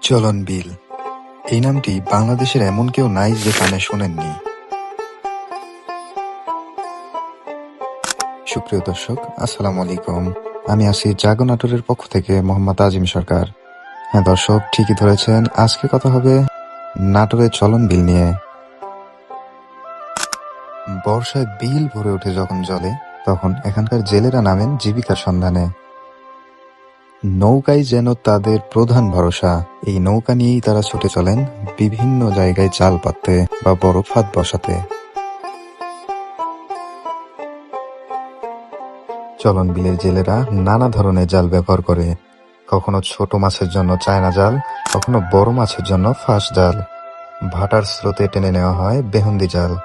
চলন বিল এই নামটি বাংলাদেশের এমন কেউ নাই যে কানে শোনেননি। সুপ্রিয় দর্শক, আসসালামু আলাইকুম। আমি আছি জাগো নাটোরের পক্ষ থেকে মোহাম্মদ আজিম সরকার। হ্যাঁ দর্শক, ঠিকই ধরেছেন, আজকে কথা হবে নাটোরের চলন বিল নিয়ে। বর্ষায় বিল ভরে ওঠে যখন জলে, তখন এখানকার জেলেরা নামেন জীবিকার সন্ধানে। নৌকাই যেন তাদের প্রধান ভরসা। এই নৌকা নিয়েই তারা ছুটে চলেন বিভিন্ন জায়গায় জাল পাততে বা বড় ফাঁদ বসাতে। চলন বিলের জেলেরা নানা ধরনের জাল ব্যবহার করে। কখনো ছোট মাছের জন্য চায়না জাল, কখনো বড় মাছের জন্য ফাঁস জাল। ভাটার স্রোতে টেনে নেওয়া হয় বেহুন্দি জাল।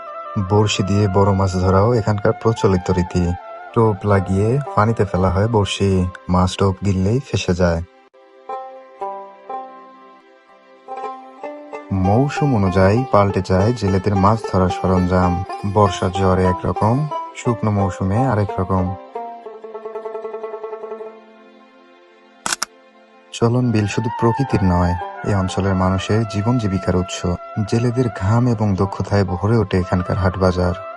বড়শি দিয়ে বড় মাছ ধরাও এখানকার প্রচলিত রীতি। টোপ লাগিয়ে পানিতে ফেলা হয় বড়শি, মাছ টোপ গিললেই ফেসে যায়। মৌসুম অনুযায়ী পাল্টে যায় জেলেদের মাছ ধরার সরঞ্জাম। বর্ষার জ্বরে একরকম, শুকনো মৌসুমে আরেক রকম। চলন বিল শুধু প্রকৃতির নয়, এই অঞ্চলের মানুষের জীবন জীবিকার উৎস। জেলেদের ঘাম এবং দক্ষতায় ভরে ওঠে এখানকার হাট বাজার।